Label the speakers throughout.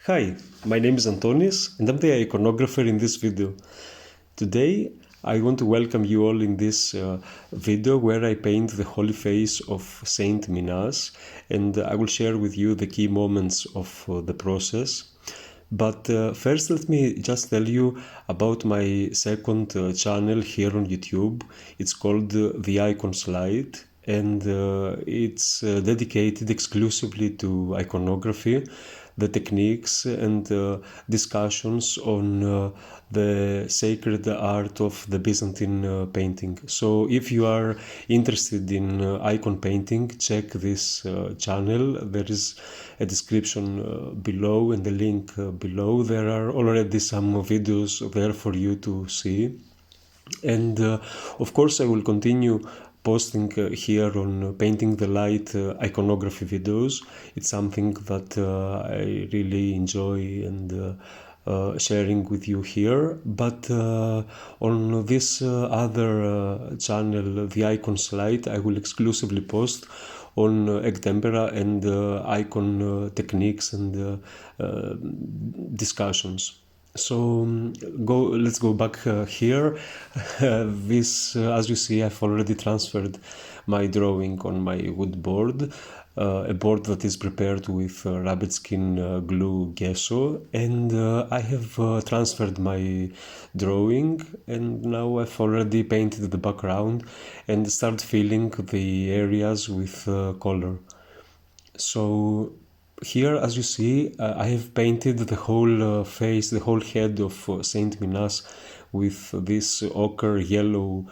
Speaker 1: Hi, my name is Antonis and I'm the iconographer in this video. Today I want to welcome you all in this video where I paint the Holy Face of Saint Minas, and I will share with you the key moments of the process. But first let me just tell you about my second channel here on YouTube. It's called The Icon Slide, and it's dedicated exclusively to iconography, the techniques and discussions on the sacred art of the Byzantine painting. So if you are interested in icon painting, check this channel. There is a description below and a link below. There are already some videos there for you to see. And of course I will continue posting here on painting the light iconography videos. It's something that I really enjoy and sharing with you here. But on this other channel, the Icon Slide, I will exclusively post on egg tempera and icon techniques and discussions. So let's go back here. This, as you see, I've already transferred my drawing on my wood board, a board that is prepared with rabbit skin glue gesso, and I have transferred my drawing, and now I've already painted the background and start filling the areas with color. So here, as you see, I have painted the whole face, the whole head of Saint Minas with this ochre yellow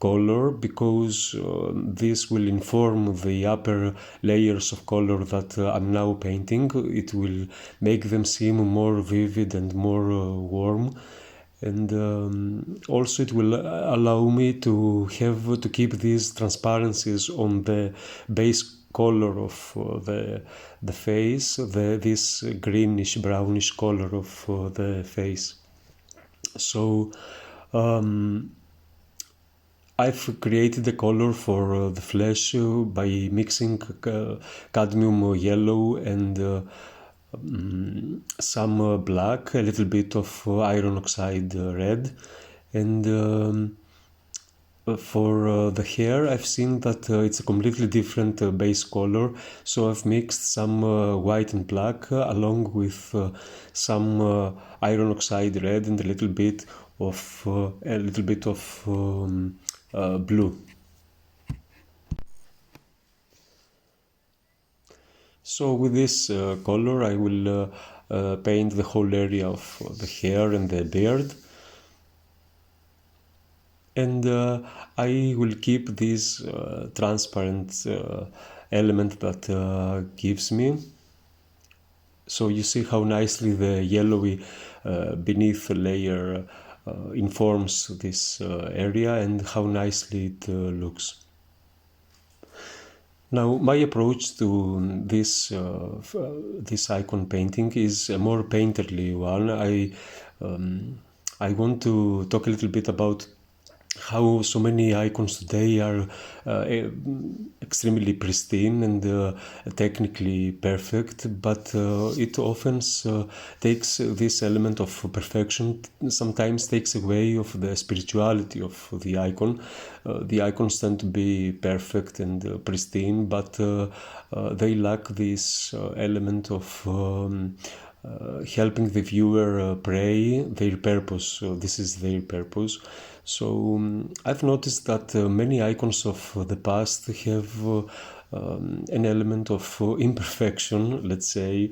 Speaker 1: color, because this will inform the upper layers of color that I'm now painting. It will make them seem more vivid and more warm. And also it will allow me to have to keep these transparencies on the base color of the face, this greenish brownish color of the face. So I've created the color for the flesh by mixing cadmium yellow and some black, a little bit of iron oxide red, and for the hair I've seen that it's a completely different base color, so I've mixed some white and black along with some iron oxide red and a little bit of blue. So with this color I will paint the whole area of the hair and the beard, and I will keep this transparent element that gives me. So you see how nicely the yellowy beneath layer informs this area and how nicely it looks. Now, my approach to this icon painting is a more painterly one. I want to talk a little bit about how so many icons today are extremely pristine and technically perfect, but it often takes this element of perfection, sometimes takes away of the spirituality of the icon. The icons tend to be perfect and pristine, but they lack this element of helping the viewer pray their purpose. This is their purpose. So I've noticed that many icons of the past have an element of imperfection, let's say.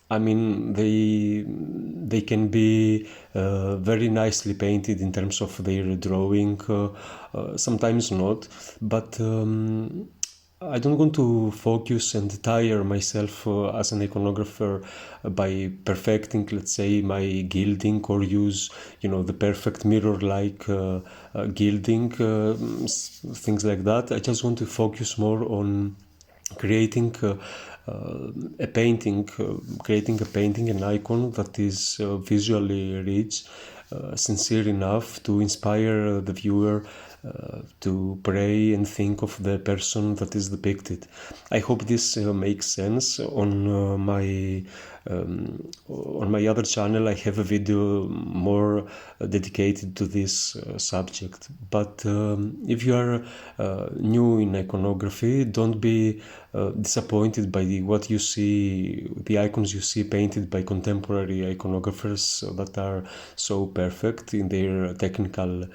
Speaker 1: I mean, they can be very nicely painted in terms of their drawing, sometimes not, but I don't want to focus and tire myself as an iconographer by perfecting, let's say, my gilding, or use, the perfect mirror-like gilding, things like that. I just want to focus more on creating a painting, an icon that is visually rich, sincere enough to inspire the viewer to pray and think of the person that is depicted. I hope this makes sense. On my other channel I have a video more dedicated to this subject. But if you are new in iconography, don't be disappointed by what you see, the icons you see painted by contemporary iconographers that are so perfect in their technical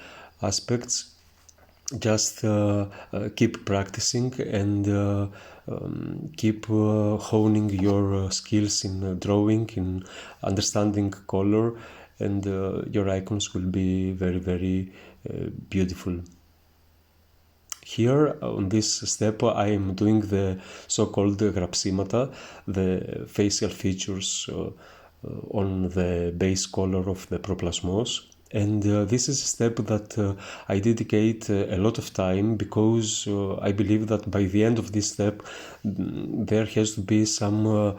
Speaker 1: aspects. Just keep practicing and keep honing your skills in drawing, in understanding color, and your icons will be very, very beautiful. Here on this step I am doing the so-called γραψίματα, the facial features on the base color of the proplasmos. And this is a step that I dedicate a lot of time, because I believe that by the end of this step there has to be some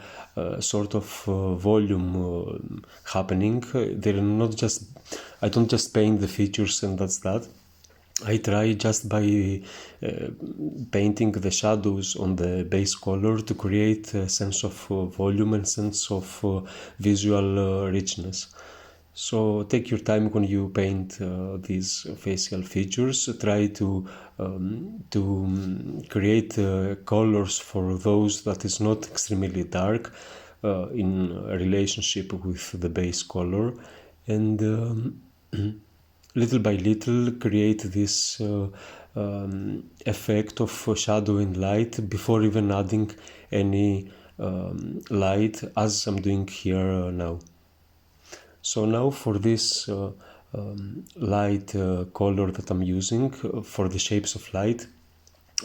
Speaker 1: sort of volume happening. I don't just paint the features and that's that. I try just by painting the shadows on the base color to create a sense of volume and sense of visual richness. So take your time when you paint these facial features. Try to create colors for those that is not extremely dark in relationship with the base color, and little by little create this effect of shadow and light before even adding any light, as I'm doing here now. So now for this light color that I'm using for the shapes of light,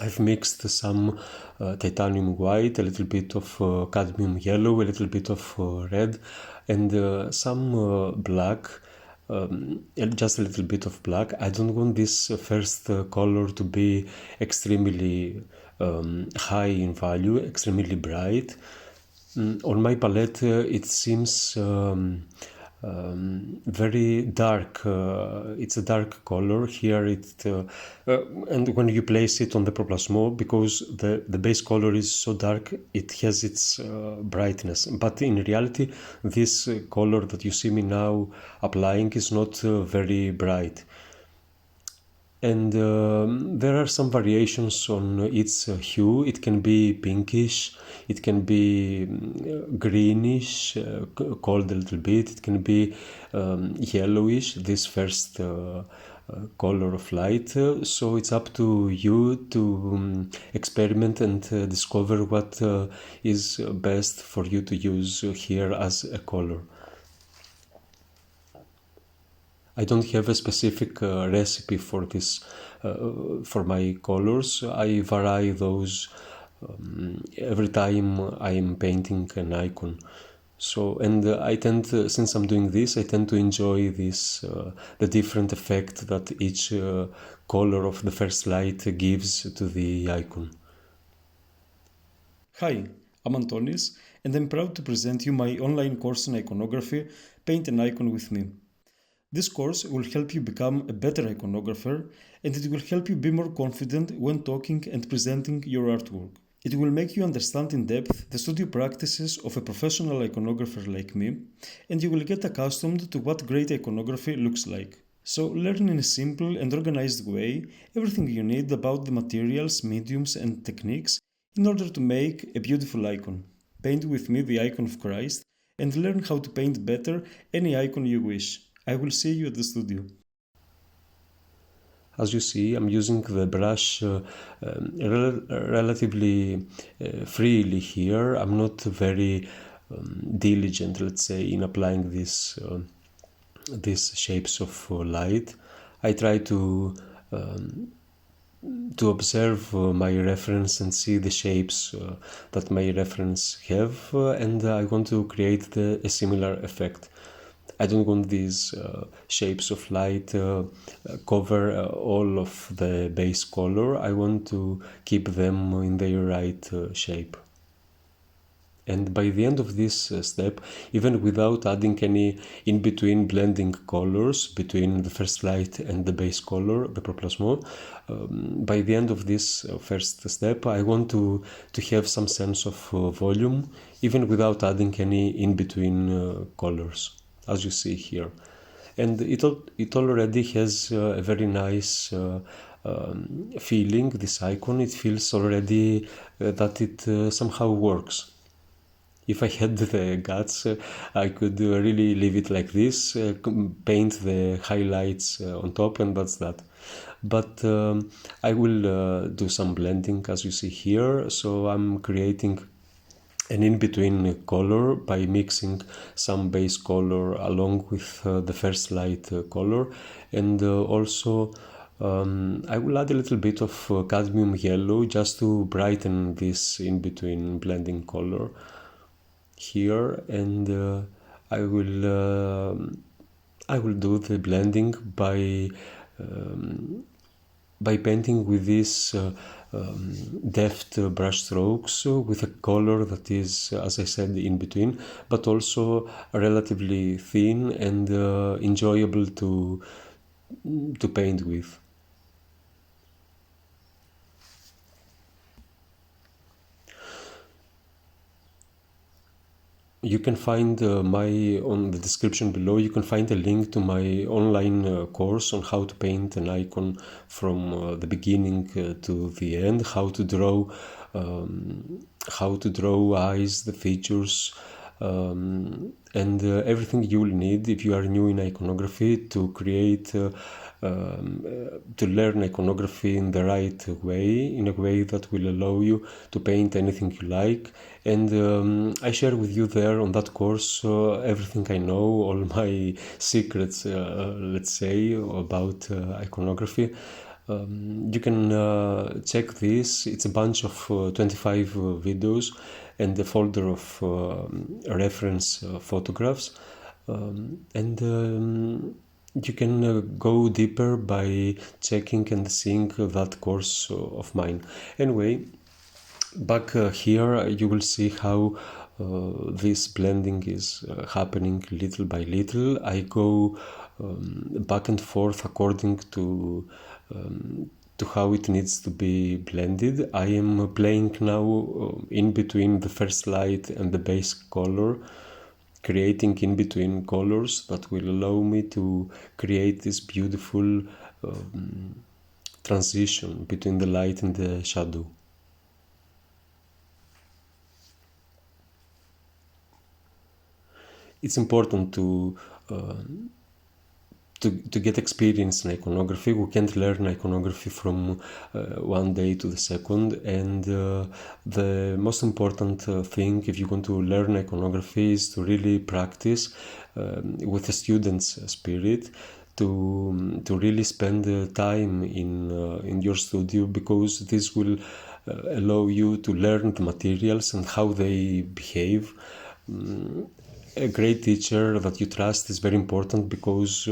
Speaker 1: I've mixed some titanium white, a little bit of cadmium yellow, a little bit of red, and some black, just a little bit of black. I don't want this first color to be extremely high in value, extremely bright. On my palette it seems very dark. It's a dark color here. And when you place it on the proplasmo, because the base color is so dark, it has its brightness. But in reality, this color that you see me now applying is not very bright. And there are some variations on its hue. It can be pinkish, it can be greenish, cold a little bit, it can be yellowish, this first color of light. So it's up to you to experiment and discover what is best for you to use here as a color. I don't have a specific recipe for this, for my colors. I vary those every time I am painting an icon. So, and I tend, since I'm doing this, I tend to enjoy this, the different effect that each color of the first light gives to the icon.
Speaker 2: Hi, I'm Antonis, and I'm proud to present you my online course in iconography, Paint an Icon with Me. This course will help you become a better iconographer, and it will help you be more confident when talking and presenting your artwork. It will make you understand in depth the studio practices of a professional iconographer like me, and you will get accustomed to what great iconography looks like. So learn in a simple and organized way everything you need about the materials, mediums, and techniques in order to make a beautiful icon. Paint with me the icon of Christ and learn how to paint better any icon you wish. I will see you at the studio.
Speaker 1: As you see, I'm using the brush relatively freely here. I'm not very diligent, let's say, in applying these shapes of light. I try to observe my reference and see the shapes that my reference have, and I want to create a similar effect. I don't want these shapes of light cover all of the base color. I want to keep them in their right shape. And by the end of this step, even without adding any in-between blending colors between the first light and the base color, the proplasmon, by the end of this first step, I want to have some sense of volume, even without adding any in-between colors, as you see here. And it already has a very nice feeling, this icon. It feels already that it somehow works. If I had the guts, I could really leave it like this, paint the highlights on top, and that's that. But I will do some blending, as you see here. So I'm creating an in-between color by mixing some base color along with the first light color, and also I will add a little bit of cadmium yellow just to brighten this in-between blending color here, and I will do the blending by painting with these deft brush strokes with a color that is, as I said, in between, but also relatively thin and enjoyable to paint with. You can find on the description below, you can find a link to my online course on how to paint an icon from the beginning to the end, how to draw eyes, the features, and everything you will need if you are new in iconography to create to learn iconography in the right way, in a way that will allow you to paint anything you like. And I share with you there on that course everything I know, all my secrets, let's say, about iconography. You can check this. It's a bunch of 25 videos and a folder of reference photographs. And you can go deeper by checking and seeing that course of mine. Anyway, back here you will see how this blending is happening little by little. I go back and forth according to how it needs to be blended. I am playing now in between the first light and the base color, creating in between colors that will allow me to create this beautiful transition between the light and the shadow. It's important to get experience in iconography. We can't learn iconography from one day to the second, and the most important thing if you want to learn iconography is to really practice with a student's spirit, to really spend time in your studio, because this will allow you to learn the materials and how they behave. A great teacher that you trust is very important, because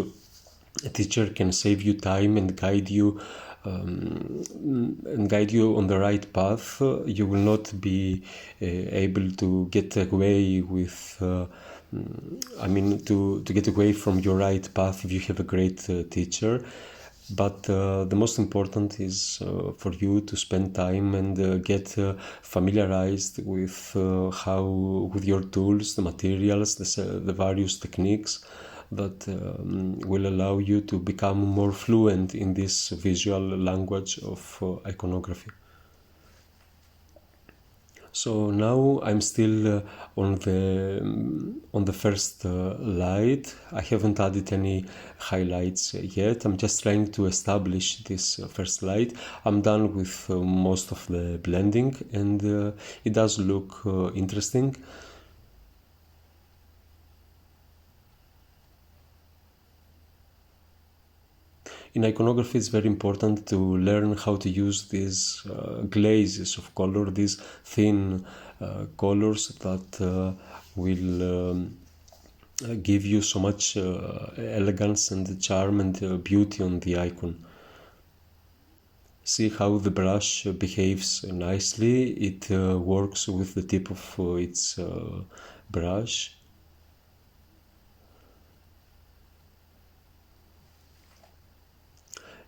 Speaker 1: a teacher can save you time and guide you on the right path. You will not be able to get away with to get away from your right path if you have a great teacher. But the most important is for you to spend time and get familiarized with with your tools, the materials, the various techniques that will allow you to become more fluent in this visual language of iconography. So now I'm still on the first light. I haven't added any highlights yet. I'm just trying to establish this first light. I'm done with most of the blending, and it does look interesting. In iconography, it's very important to learn how to use these glazes of color, these thin colors that will give you so much elegance and charm and beauty on the icon. See how the brush behaves nicely. It works with the tip of its brush.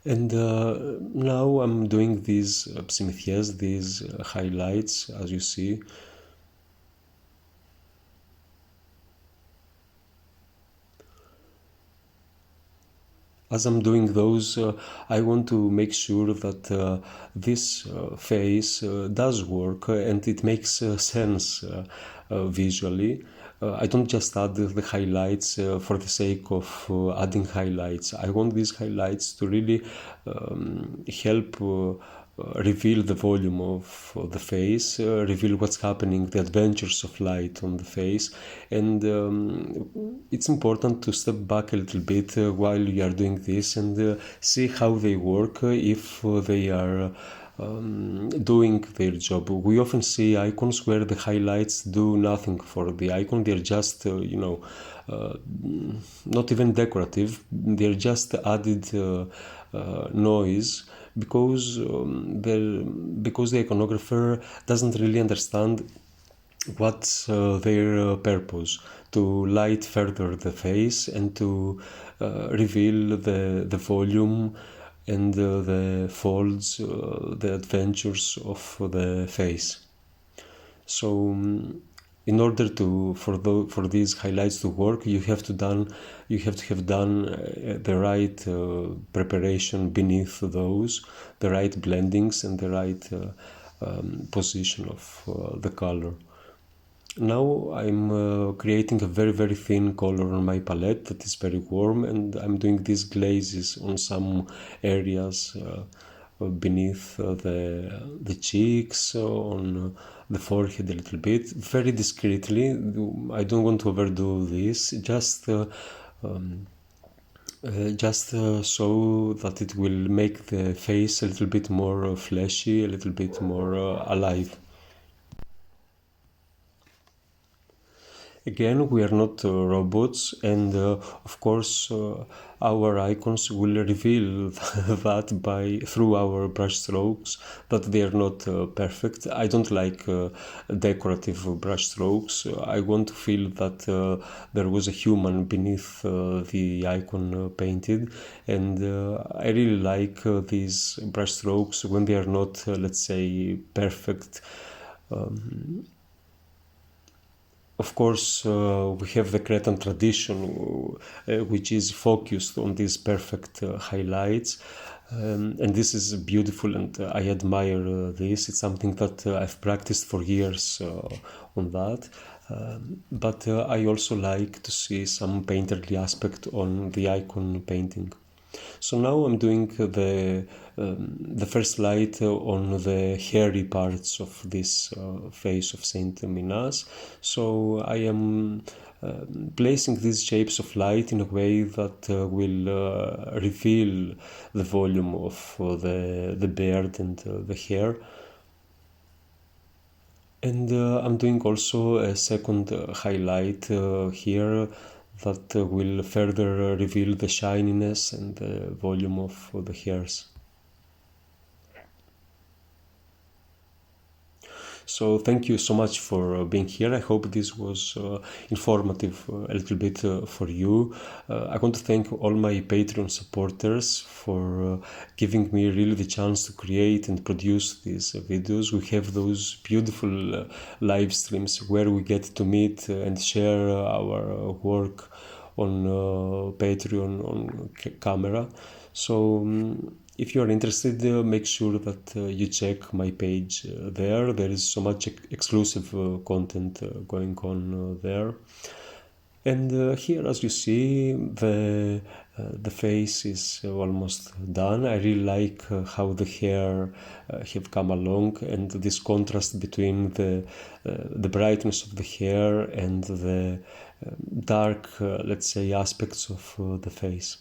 Speaker 1: And now I'm doing these ψημιθιές, these highlights, as you see. As I'm doing those, I want to make sure that this face does work and it makes sense visually. I don't just add the highlights for the sake of adding highlights. I want these highlights to really help reveal the volume of the face, reveal what's happening, the adventures of light on the face. And it's important to step back a little bit while you are doing this and see how they work, if they are doing their job. We often see icons where the highlights do nothing for the icon. They're just, not even decorative. They're just added noise because the iconographer doesn't really understand what's their purpose, to light further the face and to reveal the volume and the folds, the adventures of the face. So in order for these highlights to work, you have to have done the right preparation beneath those, the right blendings and the right position of the color. Now I'm creating a very, very thin color on my palette that is very warm, and I'm doing these glazes on some areas beneath the cheeks, on the forehead a little bit, very discreetly. I don't want to overdo this, just so that it will make the face a little bit more fleshy, a little bit more alive. Again, we are not robots, and of course our icons will reveal that through our brush strokes, that they are not perfect. I don't like decorative brush strokes. I want to feel that there was a human beneath the icon painted, and I really like these brush strokes when they are not, let's say, perfect. Of course, we have the Cretan tradition, which is focused on these perfect highlights, and this is beautiful, and I admire this. It's something that I've practiced for years on that, but I also like to see some painterly aspect on the icon painting. So now I'm doing the first light on the hairy parts of this face of Saint Minas. So I am placing these shapes of light in a way that will reveal the volume of the beard and the hair. And I'm doing also a second highlight here that will further reveal the shininess and the volume of the hairs. So thank you so much for being here. I hope this was informative a little bit for you. I want to thank all my Patreon supporters for giving me really the chance to create and produce these videos. We have those beautiful live streams where we get to meet and share our work on Patreon, on camera. So if you are interested, make sure that you check my page there. There is so much exclusive content going on there. And here, as you see, the face is almost done. I really like how the hair have come along, and this contrast between the brightness of the hair and the dark, let's say, aspects of the face.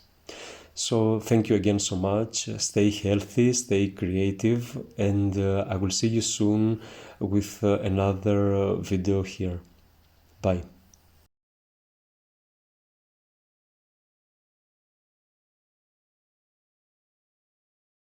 Speaker 1: So thank you again so much. Stay healthy, stay creative, and I will see you soon with another video here. Bye.